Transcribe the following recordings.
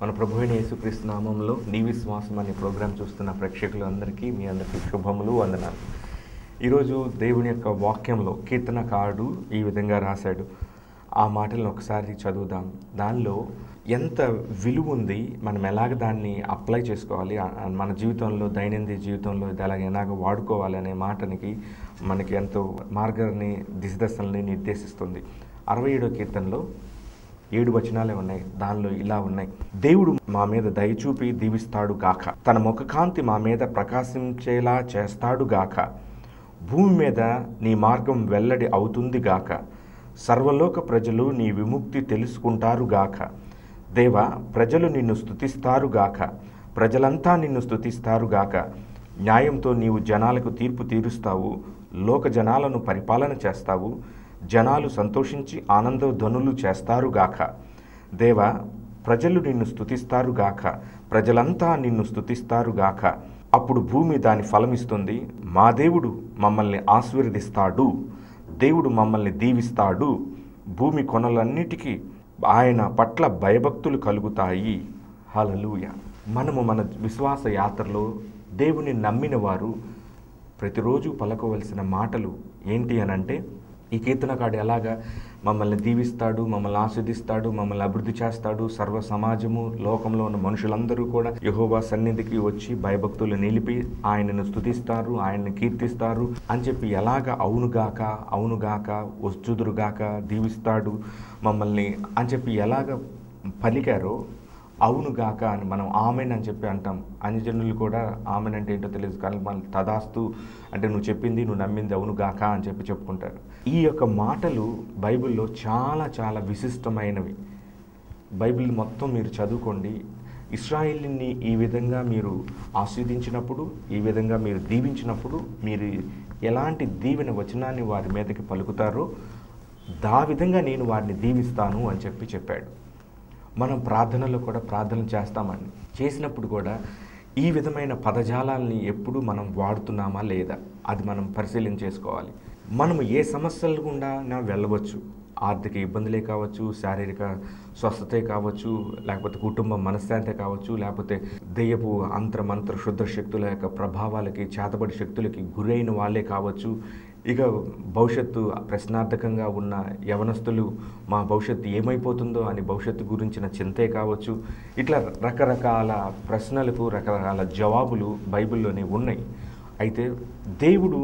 మన ప్రభు అయిన యేసుక్రీస్తు నామంలో నీ విశ్వాసం అనే ప్రోగ్రాం చూస్తున్న ప్రేక్షకులందరికీ మీ అందరికీ శుభములు, వందనాలు. ఈరోజు దేవుని యొక్క వాక్యంలో కీర్తనకారుడు ఈ విధంగా రాశాడు. ఆ మాటలను ఒకసారి చదువుదాం. దానిలో ఎంత విలువ ఉంది, మనం ఎలాగ దాన్ని అప్లై చేసుకోవాలి, మన జీవితంలో దైనందిన జీవితంలో ఇది ఎలాగ వాడుకోవాలి అనే మాటనికి మనకి ఎంతో మార్గాన్ని దిశదశల్ని నిర్దేశిస్తుంది. 67వ కీర్తనలో 7 వచనాలే ఉన్నాయి. దానిలో ఇలా ఉన్నాయి: దేవుడు మా మీద దయచూపి దీవిస్తాడు గాక, తన ముఖకాంతి మా మీద ప్రకాశించేలా చేస్తాడు గాక, భూమి మీద నీ మార్గం వెల్లడి అవుతుంది గాక, సర్వలోక ప్రజలు నీ విముక్తి తెలుసుకుంటారు గాక. దేవా, ప్రజలు నిన్ను స్తుతిస్తారు గాక, ప్రజలంతా నిన్ను స్తుతిస్తారు గాక. న్యాయంతో నీవు జనాలకు తీర్పు తీరుస్తావు, లోక జనాలను పరిపాలన చేస్తావు. జనాలు సంతోషించి ఆనంద ధ్వనులు చేస్తారుగాక. దేవా, ప్రజలు నిన్ను స్తుతిస్తారుగాక, ప్రజలంతా నిన్ను స్తుతిస్తారుగాక. అప్పుడు భూమి దాని ఫలమిస్తుంది. మా దేవుడు మమ్మల్ని ఆశీర్వదిస్తాడు, దేవుడు మమ్మల్ని దీవిస్తాడు. భూమి కొనలన్నిటికీ ఆయన పట్ల భయభక్తులు కలుగుతాయి. హల్లెలూయా. మనము మన విశ్వాస యాత్రలో దేవుని నమ్మిన వారు ప్రతిరోజు పలకవలసిన మాటలు ఏంటి అనంటే, ఈ కీర్తనకారుడు ఎలాగా మమ్మల్ని దీవిస్తాడు, మమ్మల్ని ఆస్వాదిస్తాడు, మమ్మల్ని అభివృద్ధి చేస్తాడు. సర్వ సమాజము, లోకంలో ఉన్న మనుషులందరూ కూడా యెహోవా సన్నిధికి వచ్చి భయభక్తులు నిలిపి ఆయనను స్తుతిస్తారు, ఆయన్ని కీర్తిస్తారు అని చెప్పి ఎలాగ అవునుగాక అవునుగాక వచ్చుదురుగాక దీవిస్తాడు మమ్మల్ని అని చెప్పి ఎలాగ పలికారో, అవునుగాక అని మనం ఆమెన్ అని చెప్పి అంటాం. అన్యజనులు కూడా ఆమెన్ అంటే ఏంటో తెలియదు, కానీ మన తదాస్తు అంటే నువ్వు చెప్పింది, నువ్వు నమ్మింది అవునుగాక అని చెప్పి చెప్పుకుంటారు. ఈ యొక్క మాటలు బైబిల్లో చాలా చాలా విశిష్టమైనవి. బైబిల్ మొత్తం మీరు చదువుకోండి. ఇశ్రాయేలుని ఈ విధంగా మీరు ఆస్వాదించినప్పుడు, ఈ విధంగా మీరు దీవించినప్పుడు, మీరు ఎలాంటి దీవెన వచనాన్ని వారి మీదకి పలుకుతారో దా విధంగా నేను వారిని దీవిస్తాను అని చెప్పాడు. మనం ప్రార్థనలో కూడా ప్రార్థన చేస్తామండి. చేసినప్పుడు కూడా ఈ విధమైన పదజాలాల్ని ఎప్పుడు మనం వాడుతున్నామా లేదా అది మనం పరిశీలన చేసుకోవాలి. మనము ఏ సమస్యల గుండా వెళ్ళవచ్చు. ఆర్థిక ఇబ్బందులే కావచ్చు, శారీరక స్వస్థతే కావచ్చు, లేకపోతే కుటుంబ మనశ్శాంతి కావచ్చు, లేకపోతే దెయ్యపు మంత్ర క్షుద్ర శక్తుల యొక్క ప్రభావాలకి, చేతబడి శక్తులకి గురైన వాళ్ళే కావచ్చు. ఇక భవిష్యత్తు ప్రశ్నార్థకంగా ఉన్న యవనస్తులు మా భవిష్యత్తు ఏమైపోతుందో అని భవిష్యత్తు గురించిన చింతే కావచ్చు. ఇట్లా రకరకాల ప్రశ్నలకు రకరకాల జవాబులు బైబిల్లోనే ఉన్నాయి. అయితే దేవుడు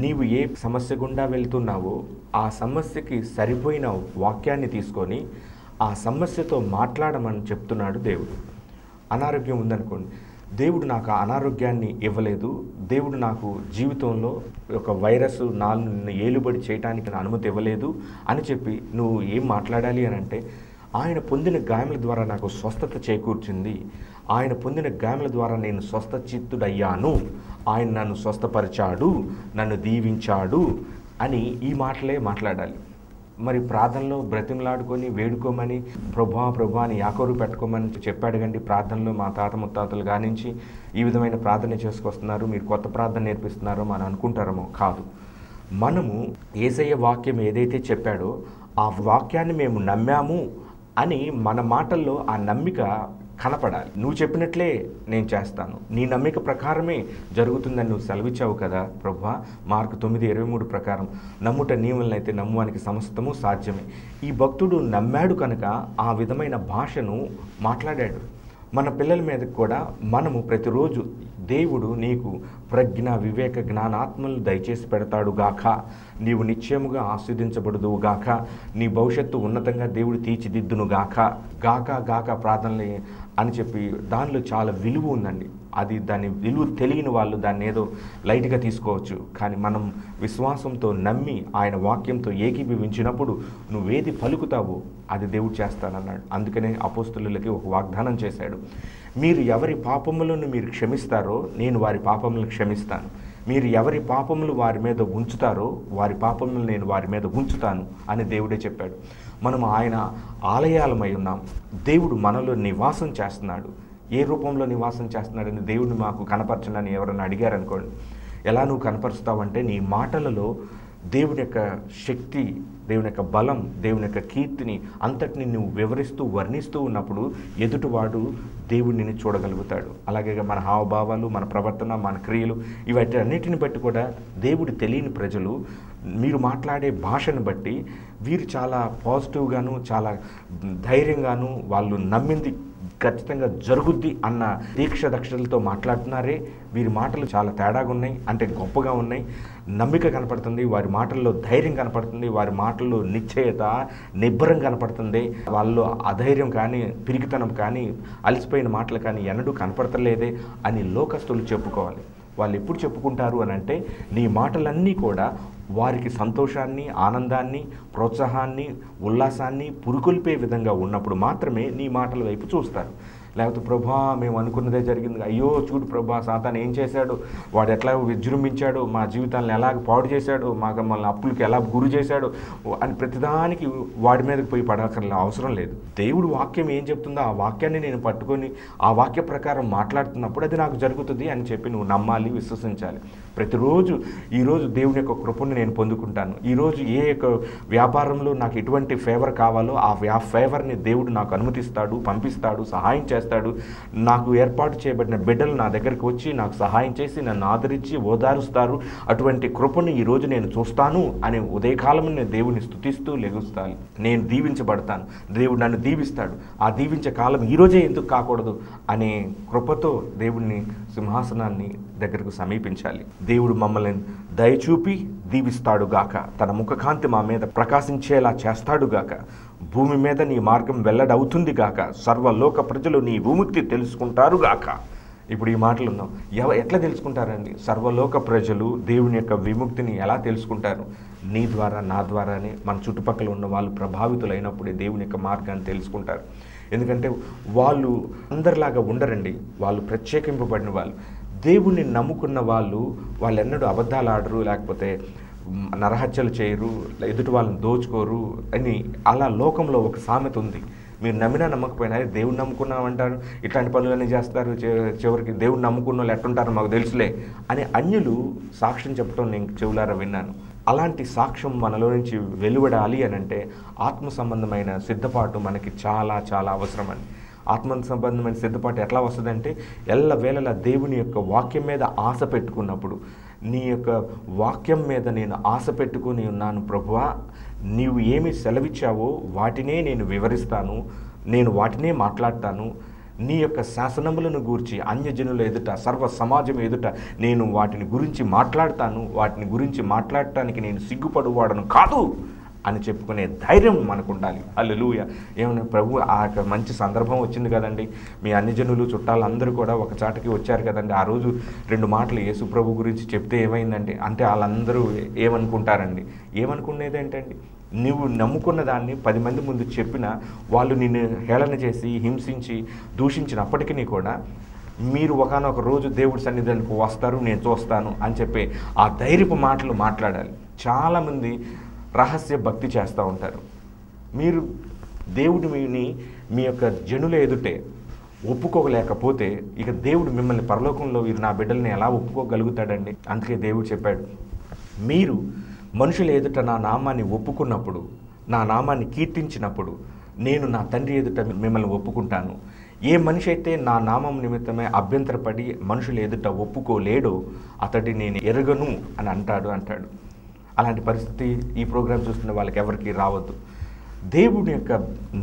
నీవు ఏ సమస్య గుండా వెళ్తున్నావో ఆ సమస్యకి సరిపోయిన వాక్యాన్ని తీసుకొని ఆ సమస్యతో మాట్లాడమని చెప్తున్నాడు దేవుడు. అనారోగ్యం ఉందనుకోండి, దేవుడు నాకు అనారోగ్యాన్ని ఇవ్వలేదు, దేవుడు నాకు జీవితంలో ఒక వైరస్ నన్ను ఏలుబడి చేయడానికి నా అనుమతి ఇవ్వలేదు అని చెప్పి నువ్వు ఏం మాట్లాడాలి అని అంటే, ఆయన పొందిన గాయముల ద్వారా నాకు స్వస్థత చేకూర్చింది, ఆయన పొందిన గాయముల ద్వారా నేను స్వస్థచిత్తుడయ్యాను, ఆయన నన్ను స్వస్థపరిచాడు, నన్ను దీవించాడు అని ఈ మాటలే మాట్లాడాలి. మరి ప్రార్థనలో బ్రతిమలాడుకొని వేడుకోమని ప్రభా అని యాకోరు పెట్టుకోమని చెప్పాడు కండి. ప్రార్థనలో మా తాత ముత్తాతలు కానించి ఈ విధమైన ప్రార్థన చేసుకొస్తున్నారు, మీరు కొత్త ప్రార్థన నేర్పిస్తున్నారో మనం అనుకుంటారేమో. కాదు, మనము యేసయ్య వాక్యం ఏదైతే చెప్పాడో ఆ వాక్యాన్ని మేము నమ్మాము అని మన మాటల్లో ఆ నమ్మిక కనపడాలి. నువ్వు చెప్పినట్లే నేను చేస్తాను, నీ నమ్మిక ప్రకారమే జరుగుతుందని నువ్వు సెలవిచ్చావు కదా ప్రభువా. మార్కు 9:23 ప్రకారం నమ్ముట నీ వలనైతే నమ్మువానికి సమస్తము సాధ్యమే. ఈ భక్తుడు నమ్మాడు కనుక ఆ విధమైన భాషను మాట్లాడాడు. మన పిల్లల మీద కూడా మనము ప్రతిరోజు దేవుడు నీకు ప్రజ్ఞ, వివేక, జ్ఞానాత్మలు దయచేసి పెడతాడు గాక, నీవు నిశ్చయముగా ఆస్వాదించబడుదు గాక, నీ భవిష్యత్తు ఉన్నతంగా దేవుడు తీర్చిదిద్దును గాక. గాక గాక ప్రార్థనలు అని చెప్పి దానిలో చాలా విలువ ఉందండి. అది దాని విలువ తెలియని వాళ్ళు దాన్ని ఏదో లైట్గా తీసుకోవచ్చు. కానీ మనం విశ్వాసంతో నమ్మి ఆయన వాక్యంతో ఏకీభవించినప్పుడు నువ్వేది పలుకుతావో అది దేవుడు చేస్తానన్నాడు. అందుకనే అపోస్తలులకి ఒక వాగ్దానం చేశాడు, మీరు ఎవరి పాపములను మీరు క్షమిస్తారో నేను వారి పాపములను క్షమిస్తాను, మీరు ఎవరి పాపములు వారి మీద ఉంచుతారో వారి పాపములు నేను వారి మీద ఉంచుతాను అని దేవుడే చెప్పాడు. మనం ఆయన ఆలయాలమై ఉన్నాం. దేవుడు మనలో నివాసం చేస్తున్నాడు. ఏ రూపంలో నివాసం చేస్తున్నాడని దేవుడిని మాకు కనపరచనని ఎవరైనా అడిగారనుకోండి, ఎలా నువ్వు కనపరుస్తావంటే నీ మాటలలో దేవుని యొక్క శక్తి, దేవుని యొక్క బలం, దేవుని యొక్క కీర్తిని అంతటిని నువ్వు వివరిస్తూ వర్ణిస్తూ ఉన్నప్పుడు ఎదుటివాడు దేవుడిని చూడగలుగుతాడు. అలాగే మన హావభావాలు, మన ప్రవర్తన, మన క్రియలు ఇవన్నిటిని బట్టి కూడా దేవుడు తెలియని ప్రజలు మీరు మాట్లాడే భాషను బట్టి వీరు చాలా పాజిటివ్గాను, చాలా ధైర్యంగాను, వాళ్ళు నమ్మింది ఖచ్చితంగా జరుగుద్ది అన్న దీక్ష దక్షతలతో మాట్లాడుతున్నారే. వీరి మాటలు చాలా తేడాగా ఉన్నాయి, అంటే గొప్పగా ఉన్నాయి. నమ్మిక కనపడుతుంది, వారి మాటల్లో ధైర్యం కనపడుతుంది, వారి మాటల్లో నిశ్చయత, నిబ్బరం కనపడుతుంది. వాళ్ళు అధైర్యం కానీ, పిరికితనం కానీ, అలసిపోయిన మాటలు కానీ ఎన్నడూ కనపడతలేదే అని లోకస్తులు చెప్పుకోవాలి. వాళ్ళు ఎప్పుడు చెప్పుకుంటారు అని అంటే నీ మాటలన్నీ కూడా వారికి సంతోషాన్ని, ఆనందాన్ని, ప్రోత్సాహాన్ని, ఉల్లాసాన్ని పురుకొల్పే విధంగా ఉన్నప్పుడు మాత్రమే నీ మాటల వైపు చూస్తారు. లేకపోతే ప్రభా మేము అనుకున్నదే జరిగింది, అయ్యో చూడు ప్రభా సాతాను ఏం చేశాడు, వాడు ఎట్లా విజృంభించాడు, మా జీవితాలను ఎలాగ పాడు చేశాడు, మమ్మల్ని అప్పులకి ఎలా గురి చేశాడు అని ప్రతిదానికి వాడి మీదకి పోయి పడక్కర్లే అవసరం లేదు. దేవుడు వాక్యం ఏం చెప్తుందో ఆ వాక్యాన్ని నేను పట్టుకొని ఆ వాక్య ప్రకారం మాట్లాడుతున్నప్పుడు అది నాకు జరుగుతుంది అని చెప్పి నువ్వు నమ్మాలి, విశ్వసించాలి. ప్రతిరోజు ఈరోజు దేవుని యొక్క కృపను నేను పొందుకుంటాను, ఈరోజు ఏ యొక్క వ్యాపారంలో నాకు ఎటువంటి ఫేవర్ కావాలో ఆ ఫేవర్ని దేవుడు నాకు అనుమతిస్తాడు, పంపిస్తాడు, సహాయం చేస్తాడు. నాకు ఏర్పాటు చేయబడిన బిడ్డలు నా దగ్గరికి వచ్చి నాకు సహాయం చేసి నన్ను ఆదరించి ఓదారుస్తారు. అటువంటి కృపను ఈరోజు నేను చూస్తాను అనే ఉదయకాలం నేను దేవుని స్తుతిస్తూ లెగుస్తాను. నేను దీవించబడతాను, దేవుడు నన్ను దీవిస్తాడు, ఆ దీవించే కాలం ఈరోజే ఎందుకు కాకూడదు అనే కృపతో దేవుడిని సింహాసనాన్ని దగ్గరకు సమీపించాలి. దేవుడు మమ్మల్ని దయచూపి దీవిస్తాడుగాక, తన ముఖకాంతి మా మీద ప్రకాశించేలా చేస్తాడుగాక, భూమి మీద నీ మార్గం వెల్లడవుతుంది గాక, సర్వలోక ప్రజలు నీ విముక్తి తెలుసుకుంటారు గాక. ఇప్పుడు ఈ మాటలు ఉన్నాం, ఎట్లా తెలుసుకుంటారండి? సర్వలోక ప్రజలు దేవుని యొక్క విముక్తిని ఎలా తెలుసుకుంటారు? నీ ద్వారా, నా ద్వారానే. మన చుట్టుపక్కల ఉన్న వాళ్ళు ప్రభావితులైనప్పుడే దేవుని యొక్క మార్గాన్ని తెలుసుకుంటారు. ఎందుకంటే వాళ్ళు అందరిలాగా ఉండరండి, వాళ్ళు ప్రత్యేకింపబడిన వాళ్ళు. దేవుణ్ణి నమ్ముకున్న వాళ్ళు ఎన్నడూ అబద్ధాలు ఆడరు, లేకపోతే నరహత్యలు చేయరు, ఎదుటి వాళ్ళని దోచుకోరు అని అలా లోకంలో ఒక సామెత ఉంది. మీరు నమ్మినా నమ్మకపోయినా దేవుడు నమ్ముకున్నామంటారు, ఇట్లాంటి పనులన్నీ చేస్తారు, చివరికి దేవుడు నమ్ముకున్న వాళ్ళు ఎట్టుంటారో మాకు తెలుసులే అని అన్యులు సాక్ష్యం చెప్పడం నేను చెవులారా విన్నాను. అలాంటి సాక్ష్యం మనలో నుంచి వెలువడాలి అని అంటే ఆత్మ సంబంధమైన సిద్ధపాటు మనకి చాలా చాలా అవసరం అండి. ఆత్మ సంబంధమైన సిద్ధపాటు ఎట్లా వస్తుందంటే ఎల్లవేళలా దేవుని యొక్క వాక్యం మీద ఆశ పెట్టుకున్నప్పుడు, నీ యొక్క వాక్యం మీద నేను ఆశ పెట్టుకుని ఉన్నాను ప్రభువా, నీవు ఏమి సెలవిచ్చావో వాటినే నేను వివరిస్తాను, నేను వాటినే మాట్లాడతాను, నీ యొక్క శాసనములను గూర్చి అన్యజనుల ఎదుట, సర్వ సమాజం ఎదుట నేను వాటిని గురించి మాట్లాడతాను, వాటిని గురించి మాట్లాడటానికి నేను సిగ్గుపడువాడను కాదు అని చెప్పుకునే ధైర్యం మనకు ఉండాలి. హల్లెలూయా. ఏమన్నా ప్రభు ఆ మంచి సందర్భం వచ్చింది కదండి, మీ అన్యజనులు చుట్టాలు అందరూ కూడా ఒక చాటుకి వచ్చారు కదండి. ఆ రోజు 2 మాటలు యేసు ప్రభు గురించి చెప్తే ఏమైందండి అంటే వాళ్ళందరూ ఏమనుకుంటారండి? ఏమనుకునేది ఏంటండి? నువ్వు నమ్ముకున్న దాన్ని 10 మంది ముందు చెప్పినా వాళ్ళు నిన్ను హేళన చేసి, హింసించి, దూషించినప్పటికీ కూడా మీరు ఒకానొక రోజు దేవుడి సన్నిధానికి వస్తారు, నేను చూస్తాను అని చెప్పి ఆ ధైర్యపు మాటలు మాట్లాడాలి. చాలామంది రహస్య భక్తి చేస్తూ ఉంటారు. మీరు దేవుడిని మీ యొక్క జనుల ఎదుటే ఒప్పుకోలేకపోతే ఇక దేవుడు మిమ్మల్ని పరలోకంలో వీరు నా బిడ్డల్ని ఎలా ఒప్పుకోగలుగుతాడండి? అందుకే దేవుడు చెప్పాడు, మీరు మనుషుల ఎదుట నా నామాన్ని ఒప్పుకున్నప్పుడు, నా నామాన్ని కీర్తించినప్పుడు నేను నా తండ్రి ఎదుట మిమ్మల్ని ఒప్పుకుంటాను. ఏ మనిషి అయితే నా నామం నిమిత్తమే అభ్యంతరపడి మనుషుల ఎదుట ఒప్పుకోలేడో అతడిని నేను ఎరగను అని అంటాడు. అలాంటి పరిస్థితి ఈ ప్రోగ్రాం చూస్తున్న వాళ్ళకి ఎవరికి రావద్దు. దేవుని యొక్క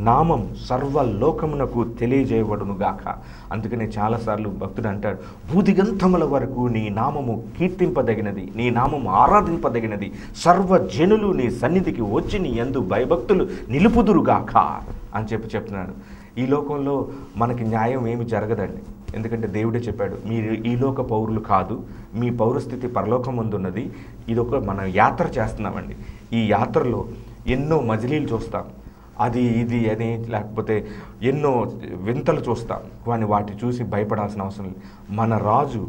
నామం సర్వలోకమునకు తెలియజేయబడును గాక. అందుకనే చాలాసార్లు భక్తుడు అంటాడు, భూదిగంతముల వరకు నీ నామము కీర్తింపదగినది, నీ నామము ఆరాధింపదగినది, సర్వజనులు నీ సన్నిధికి వచ్చి నీ యందు భయభక్తులు నిలుపుదురుగాక అని చెప్తున్నాడు. ఈ లోకంలో మనకి న్యాయం ఏమి జరగదండి. ఎందుకంటే దేవుడే చెప్పాడు, మీరు ఈ లోక పౌరులు కాదు, మీ పౌరస్థితి పరలోకం ముందున్నది. ఇదొక మనం యాత్ర చేస్తున్నామండి. ఈ యాత్రలో ఎన్నో మజిలీలు చూస్తాం, అది ఇది అని, లేకపోతే ఎన్నో వింతలు చూస్తాం. కానీ వాటి చూసి భయపడాల్సిన అవసరం లేదు. మన రాజు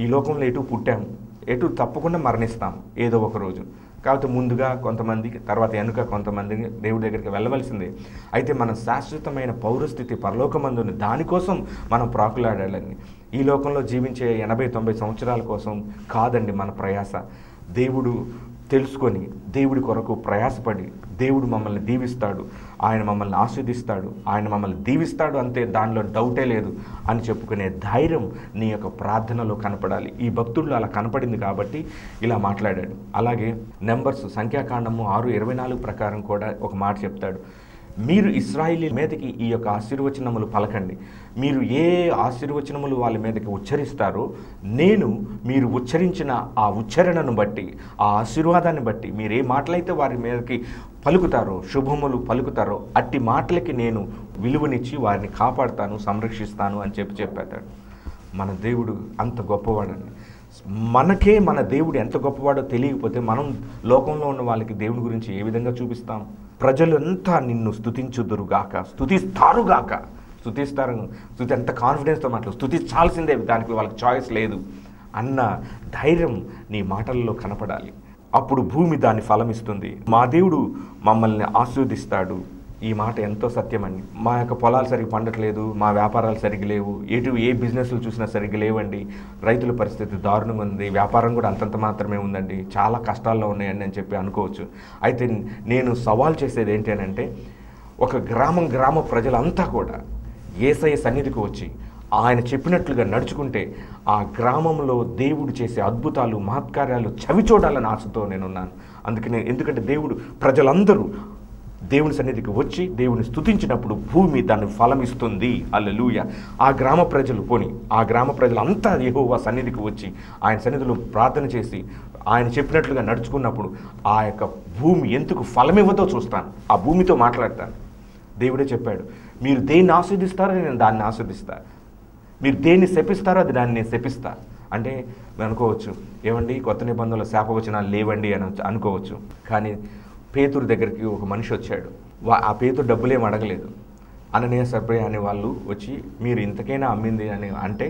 ఈ లోకంలో ఎటు పుట్టాం, ఎటు తప్పకుండా మరణిస్తాం ఏదో ఒక రోజు. కాబట్టి ముందుగా కొంతమందికి, తర్వాత వెనుక కొంతమందికి దేవుడి దగ్గరికి వెళ్ళవలసిందే. అయితే మన శాశ్వతమైన పౌరస్థితి పరలోకమందుని, దానికోసం మనం ప్రాకులాడాలని. ఈ లోకంలో జీవించే 80-90 సంవత్సరాల కోసం కాదండి మన ప్రయాస. దేవుడు తెలుసుకొని దేవుడి కొరకు ప్రయాసపడి దేవుడు మమ్మల్ని దీవిస్తాడు, ఆయన మమ్మల్ని ఆస్వాదిస్తాడు, ఆయన మమ్మల్ని దీవిస్తాడు, అంతే, దానిలో డౌటే లేదు అని చెప్పుకునే ధైర్యం నీ యొక్క ప్రార్థనలో కనపడాలి. ఈ భక్తుల్లో అలా కనపడింది కాబట్టి ఇలా మాట్లాడాడు. అలాగే నెంబర్స్ సంఖ్యాకాండము 6:24 ప్రకారం కూడా ఒక మాట చెప్తాడు, మీరు ఇశ్రాయేలీయుల మీదకి ఈ యొక్క ఆశీర్వచనములు పలకండి. మీరు ఏ ఆశీర్వచనములు వాళ్ళ మీదకి ఉచ్చరిస్తారో నేను మీరు ఉచ్చరించిన ఆ ఉచ్చారణను బట్టి, ఆ ఆశీర్వాదాన్ని బట్టి మీరు ఏ మాటలైతే వారి మీదకి పలుకుతారో, శుభములు పలుకుతారో, అట్టి మాటలకి నేను విలువనిచ్చి వారిని కాపాడుతాను, సంరక్షిస్తాను అని చెప్పాడు. మన దేవుడు అంత గొప్పవాడండి. మనకే మన దేవుడు ఎంత గొప్పవాడో తెలియకపోతే మనం లోకంలో ఉన్న వాళ్ళకి దేవుని గురించి ఏ విధంగా చూపిస్తాం? ప్రజలంతా నిన్ను స్తుతించుదురుగాక, స్తుతిస్తారుగాక. స్తుతి ఎంత కాన్ఫిడెన్స్తో మాట్లాడు, స్తుతించాల్సిందే, దానికి వాళ్ళకి చాయిస్ లేదు అన్న ధైర్యం నీ మాటల్లో కనపడాలి. అప్పుడు భూమి దాని ఫలమిస్తుంది. మా దేవుడు మమ్మల్ని ఆశీర్వదిస్తాడు. ఈ మాట ఎంతో సత్యమండి. మా యొక్క పొలాలు సరిగ్గా పండట్లేదు, మా వ్యాపారాలు సరిగ్గా లేవు, ఏ బిజినెస్లు చూసినా సరిగ్గా లేవండి, రైతుల పరిస్థితి దారుణంగా ఉంది, వ్యాపారం కూడా అంతంత మాత్రమే ఉందండి, చాలా కష్టాల్లో ఉన్నాయండి అని చెప్పి అనుకోవచ్చు. అయితే నేను సవాల్ చేసేది ఏంటంటే, ఒక గ్రామ ప్రజలంతా కూడా యేసయ్య సన్నిధికి వచ్చి ఆయన చెప్పినట్లుగా నడుచుకుంటే ఆ గ్రామంలో దేవుడు చేసే అద్భుతాలు, మహత్కార్యాలు చవి చూడాలని ఆశతో నేనున్నాను. ఎందుకంటే దేవుడు ప్రజలందరూ దేవుని సన్నిధికి వచ్చి దేవుని స్తుతించినప్పుడు భూమి దాన్ని ఫలమిస్తుంది. హల్లెలూయా. ఆ గ్రామ ప్రజలంతా యెహోవా సన్నిధికి వచ్చి ఆయన సన్నిధిలో ప్రార్థన చేసి ఆయన చెప్పినట్లుగా నడుచుకున్నప్పుడు ఆ యొక్క భూమి ఎందుకు ఫలమివ్వదో చూస్తాను, ఆ భూమితో మాట్లాడతాను. దేవుడే చెప్పాడు, మీరు దేన్ని ఆస్వాదిస్తారో నేను దాన్ని ఆస్వాదిస్తా, మీరు దేన్ని శపిస్తారో అది దాన్ని నేను శపిస్తా. అంటే అనుకోవచ్చు, ఏమండి కొత్త నిబంధనలో శాపవచనాలు లేవండి అని అనుకోవచ్చు. కానీ పేతురు దగ్గరికి ఒక మనిషి వచ్చాడు. ఆ పేతురు డబ్బులేం అడగలేదు. అననీయ సప్రయ అనే వాళ్ళు వచ్చి మీరు ఇంతకైనా అమ్మింది అని అంటే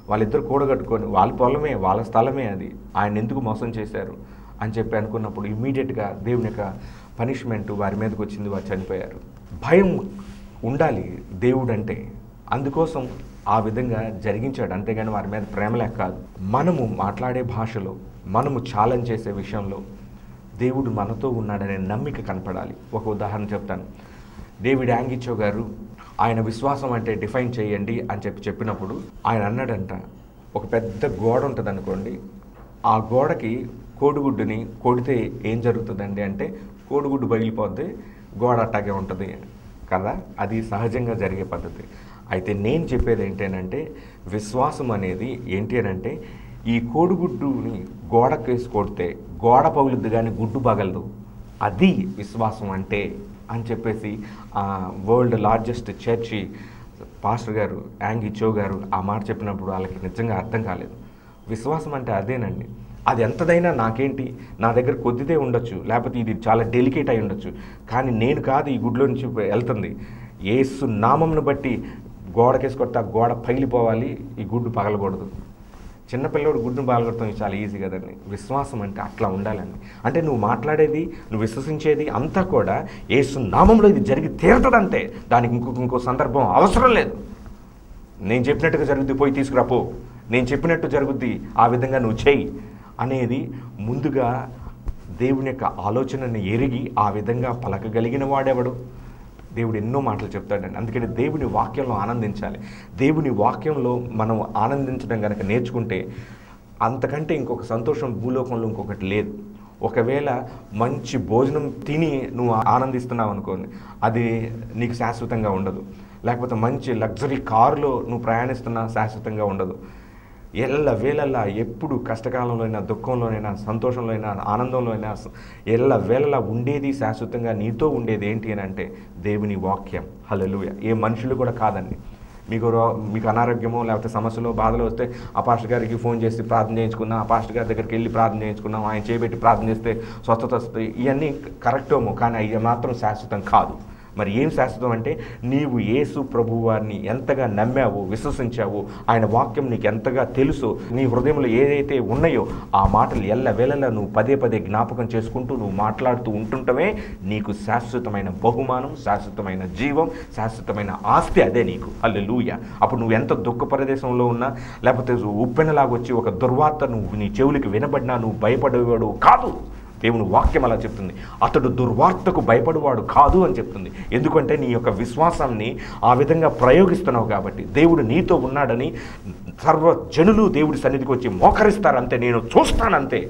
వాళ్ళిద్దరు కూడగట్టుకొని వాళ్ళ పొలమే, వాళ్ళ స్థలమే, అది ఆయన ఎందుకు మోసం చేశారు అని చెప్పి అనుకున్నప్పుడు ఇమ్మీడియట్గా దేవుని యొక్క పనిష్మెంట్ వారి మీదకి వచ్చింది, వారు చనిపోయారు. భయం ఉండాలి దేవుడు అంటే, అందుకోసం ఆ విధంగా జరిగించాడు, అంతేగాని వారి మీద ప్రేమలేక కాదు. మనము మాట్లాడే భాషలో, మనము ఛాలెంజ్ చేసే విషయంలో దేవుడు మనతో ఉన్నాడనే నమ్మిక కనపడాలి. ఒక ఉదాహరణ చెప్తాను. డేవిడ్ యాంగిచో గారు ఆయన విశ్వాసం అంటే డిఫైన్ చేయండి అని చెప్పినప్పుడు ఆయన అన్నాడంట, ఒక పెద్ద గోడ ఉంటుంది అనుకోండి, ఆ గోడకి కోడిగుడ్డుని కొడితే ఏం జరుగుతుందండి అంటే కోడిగుడ్డు పగిలిపోద్ది, గోడ అట్టాగే ఉంటుంది కదా, అది సహజంగా జరిగే పద్ధతి. అయితే నేను చెప్పేది ఏంటంటే విశ్వాసం అనేది ఏంటి అంటే ఈ కోడిగుడ్డుని గోడకు వేసి కొడితే గోడ పగులుద్ది కానీ గుడ్డు పగలదు, అది విశ్వాసం అంటే అని చెప్పేసి వరల్డ్ లార్జెస్ట్ చర్చి పాస్టర్ గారు యాంగిచో గారు ఆ మాట చెప్పినప్పుడు వాళ్ళకి నిజంగా అర్థం కాలేదు. విశ్వాసం అంటే అదేనండి. అది ఎంతదైనా నాకేంటి, నా దగ్గర కొద్దిదే ఉండొచ్చు, లేకపోతే ఇది చాలా డెలికేట్ అయి ఉండొచ్చు, కానీ నేను కాదు ఈ గుడ్లో నుంచి వెళ్తుంది. యేసు నామంను బట్టి గోడకేసి కొడితే ఆ గోడ పగిలిపోవాలి, ఈ గుడ్డు పగలకూడదు. చిన్నపిల్లడు గుడ్డును పగలగొడతాం చాలా ఈజీ కదండి. విశ్వాసం అంటే అట్లా ఉండాలండి. అంటే నువ్వు మాట్లాడేది, నువ్వు విశ్వసించేది అంతా కూడా యేసు నామంలో ఇది జరిగి తీరుతుందంటే దానికి ఇంకో సందర్భం అవసరం లేదు. నేను చెప్పినట్టుగా జరుగుద్ది, పోయి తీసుకురాపో, నేను చెప్పినట్టు జరుగుద్ది, ఆ విధంగా నువ్వు చెయ్యి అనేది ముందుగా దేవుని యొక్క ఆలోచనని ఎరిగి ఆ విధంగా పలకగలిగిన వాడెవడు? దేవుడు ఎన్నో మాటలు చెప్తాడండి. అందుకని దేవుని వాక్యంలో ఆనందించాలి. దేవుని వాక్యంలో మనం ఆనందించడం కనుక నేర్చుకుంటే అంతకంటే ఇంకొక సంతోషం భూలోకంలో ఇంకొకటి లేదు. ఒకవేళ మంచి భోజనం తిని నువ్వు ఆనందిస్తున్నావు అనుకోండి, అది నీకు శాశ్వతంగా ఉండదు. లేకపోతే మంచి లగ్జరీ కారులో నువ్వు ప్రయాణిస్తున్నా శాశ్వతంగా ఉండదు. వేళలా ఎప్పుడు కష్టకాలంలో అయినా, దుఃఖంలోనైనా, సంతోషంలో అయినా, ఆనందంలో అయినా వేళలా ఉండేది శాశ్వతంగా నీతో ఉండేది ఏంటి అని అంటే దేవుని వాక్యం. హల్లెలూయా. ఏ మనుషులు కూడా కాదండి. మీకు అనారోగ్యమో లేకపోతే సమస్యలో బాధలో వస్తే ఆ పాస్టర్ గారికి ఫోన్ చేసి ప్రార్థన చేయించుకున్నాం, ఆ పాస్టర్ గారి దగ్గరికి వెళ్ళి ప్రార్థన చేయించుకున్నాం, ఆయన చేయబెట్టి ప్రార్థన చేస్తే స్వస్థత వస్తుంది, ఇవన్నీ కరెక్టేమో, కానీ అవి మాత్రం శాశ్వతం కాదు. మరి ఏం శాశ్వతం అంటే నీవు యేసు ప్రభువు వారిని ఎంతగా నమ్మావో, విశ్వసించావో, ఆయన వాక్యం నీకు ఎంతగా తెలుసో, నీ హృదయంలో ఏదైతే ఉన్నాయో ఆ మాటలు ఎల్లవేళలా నువ్వు పదే జ్ఞాపకం చేసుకుంటూ నువ్వు మాట్లాడుతూ ఉంటుంటమే నీకు శాశ్వతమైన బహుమానం, శాశ్వతమైన జీవం, శాశ్వతమైన ఆస్తి అదే నీకు. హల్లెలూయా. అప్పుడు నువ్వు ఎంత దుఃఖ ప్రదేశంలో ఉన్నా, లేకపోతే ఉప్పెనలాగొచ్చి ఒక దుర్వార్త నువ్వు నీ చెవులకి వినబడినా నువ్వు భయపడేవాడు కాదు. దేవుని వాక్యం అలా చెప్తుంది. అతడు దుర్వార్తకు భయపడువాడు కాదు అని చెప్తుంది. ఎందుకంటే నీ యొక్క విశ్వాసాన్ని ఆ విధంగా ప్రయోగిస్తున్నావు కాబట్టి, దేవుడు నీతో ఉన్నాడని సర్వజనులు దేవుడి సన్నిధికి వచ్చి మోకరిస్తారంతే, నేను చూస్తానంతే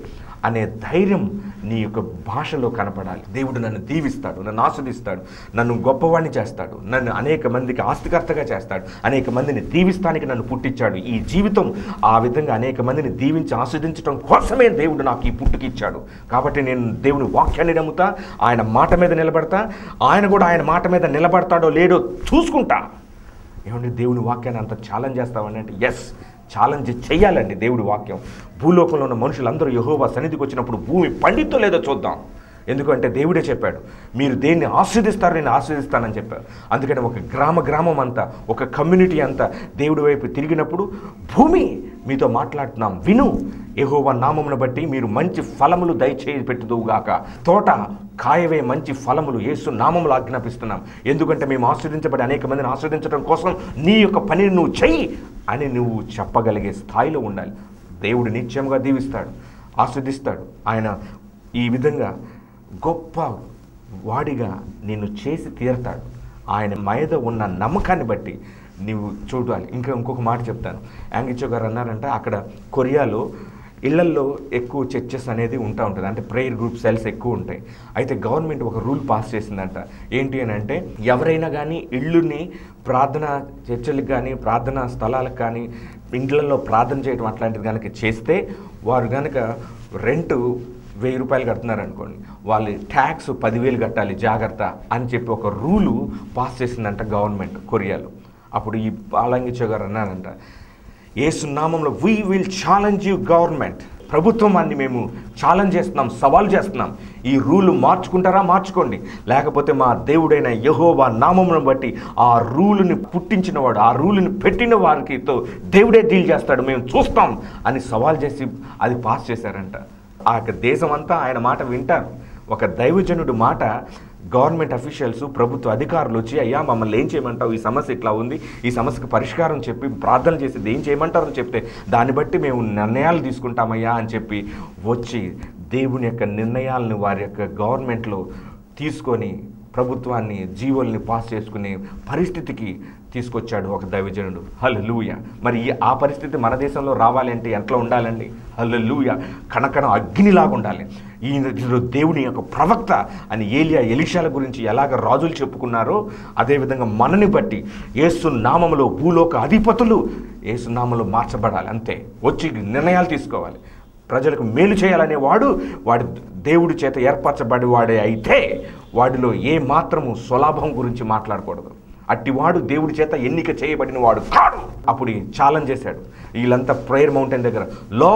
అనే ధైర్యం నీ యొక్క భాషలో కనపడాలి. దేవుడు నన్ను దీవిస్తాడు, నన్ను ఆస్వాదిస్తాడు, నన్ను గొప్పవాడిని చేస్తాడు, నన్ను అనేక మందికి ఆస్తికర్తగా చేస్తాడు, అనేక మందిని దీవిస్తానికి నన్ను పుట్టించాడు. ఈ జీవితం ఆ విధంగా అనేక మందిని దీవించి ఆస్వాదించడం కోసమే దేవుడు నాకు ఈ పుట్టుకిచ్చాడు. కాబట్టి నేను దేవుని వాక్యాన్ని నమ్ముతా, ఆయన మాట మీద నిలబడతా, ఆయన కూడా ఆయన మాట మీద నిలబడతాడో లేడో చూసుకుంటా. ఏమంటే దేవుని వాక్యాన్ని అంత ఛాలెంజ్ చేస్తామని అంటే ఎస్, ఛాలెంజ్ చెయ్యాలండి. దేవుడి వాక్యం భూలోకంలో ఉన్న మనుషులందరూ యెహోవా సన్నిధికి వచ్చినప్పుడు భూమి పండితో లేదో చూద్దాం. ఎందుకంటే దేవుడే చెప్పాడు, మీరు దేన్ని ఆస్వాదిస్తారో నేను ఆస్వాదిస్తానని చెప్పారు. అందుకని ఒక గ్రామం అంతా, ఒక కమ్యూనిటీ అంతా దేవుడి వైపు తిరిగినప్పుడు భూమి మీతో మాట్లాడుతున్నాం, విను, యెహోవా నామమును బట్టి మీరు మంచి ఫలములు దయచేసి పెట్టుదువుగాక. తోట కాయవే మంచి ఫలములు యేసు నామములు ఆజ్ఞాపిస్తున్నాం. ఎందుకంటే మేము ఆస్వాదించబడి అనేక మందిని ఆస్వాదించడం కోసం నీ యొక్క పనిని నువ్వు చెయ్యి అని నువ్వు చెప్పగలిగే స్థాయిలో ఉండాలి. దేవుడు నిత్యంగా దీవిస్తాడు, ఆస్వాదిస్తాడు. ఆయన ఈ విధంగా గొప్ప వాడిగా నిన్ను చేసి తీరతాడు. ఆయన మీద ఉన్న నమ్మకాన్ని బట్టి నీవు చూడాలి. ఇంకొక మాట చెప్తాను. యాంగిచో గారు అన్నారంట, అక్కడ కొరియాలో ఇళ్లల్లో ఎక్కువ చర్చెస్ అనేది ఉంటుంది, అంటే ప్రేయర్ గ్రూప్ సెల్స్ ఎక్కువ ఉంటాయి. అయితే గవర్నమెంట్ ఒక రూల్ పాస్ చేసిందంట. ఏంటి అని అంటే, ఎవరైనా కానీ ఇళ్ళుని ప్రార్థన చర్చలకు కానీ ప్రార్థనా స్థలాలకు కానీ ఇండ్లలో ప్రార్థన చేయడం అట్లాంటిది కనుక చేస్తే, వారు కనుక రెంటు 1000 రూపాయలు కడుతున్నారనుకోండి, వాళ్ళు ట్యాక్స్ 10,000 కట్టాలి జాగ్రత్త అని చెప్పి ఒక రూలు పాస్ చేసిందంట గవర్నమెంట్ కొరియాలో. అప్పుడు ఈ యాంగిచో గారు అన్నారంట, యేసు నామంలో we will challenge you government, ప్రభుత్వాన్ని మేము ఛాలెంజ్ చేస్తున్నాం, సవాల్ చేస్తున్నాం. ఈ రూలు మార్చుకుంటారా మార్చుకోండి, లేకపోతే మా దేవుడైన యెహోవా నామమును బట్టి ఆ రూలుని పుట్టించినవాడు, ఆ రూలుని పెట్టిన వారికితో దేవుడే డీల్ చేస్తాడు, మేము చూస్తాం అని సవాల్ చేసి అది పాస్ చేశారంట. ఆ దేశం అంతా ఆయన మాట వింటారు. ఒక దైవజనుడు మాట గవర్నమెంట్ అఫీషియల్స్, ప్రభుత్వ అధికారులు వచ్చి, అయ్యా మమ్మల్ని ఏం చేయమంటావు, ఈ సమస్య ఇట్లా ఉంది, ఈ సమస్యకు పరిష్కారం చెప్పి ప్రార్థన చేసి ఏం చేయమంటారని చెప్తే దాన్ని బట్టి మేము నిర్ణయాలు తీసుకుంటామయ్యా అని చెప్పి వచ్చి దేవుని యొక్క నిర్ణయాలను వారి యొక్క గవర్నమెంట్లో తీసుకొని ప్రభుత్వాన్ని జీవోల్ని పాస్ చేసుకునే పరిస్థితికి తీసుకొచ్చాడు ఒక దైవజనుడు. హల్లెలూయా. మరి ఆ పరిస్థితి మన దేశంలో రావాలి అంటే ఎట్లా ఉండాలండి? హల్లెలూయా. కణకణ అగ్నిలాగా ఉండాలి. ఈ దేవుని యొక్క ప్రవక్త అని ఏలియా ఎలీషాల గురించి ఎలాగ రాజులు చెప్పుకున్నారో అదేవిధంగా మనని బట్టి యేసు నామములో భూలోక అధిపతులు యేసు నామములో మార్చబడాలి. అంతే, వచ్చి నిర్ణయాలు తీసుకోవాలి. ప్రజలకు మేలు చేయాలనే వాడు దేవుడి చేత ఏర్పరచబడి వాడే అయితే వాడిలో ఏ మాత్రము స్వలాభం గురించి మాట్లాడకూడదు. అట్టివాడు దేవుడి చేత ఎన్నిక చేయబడిన వాడు కాడు. అప్పుడు ఛాలెంజ్ చేశాడు. వీళ్ళంతా ప్రేయర్ మౌంటైన్ దగ్గర, లో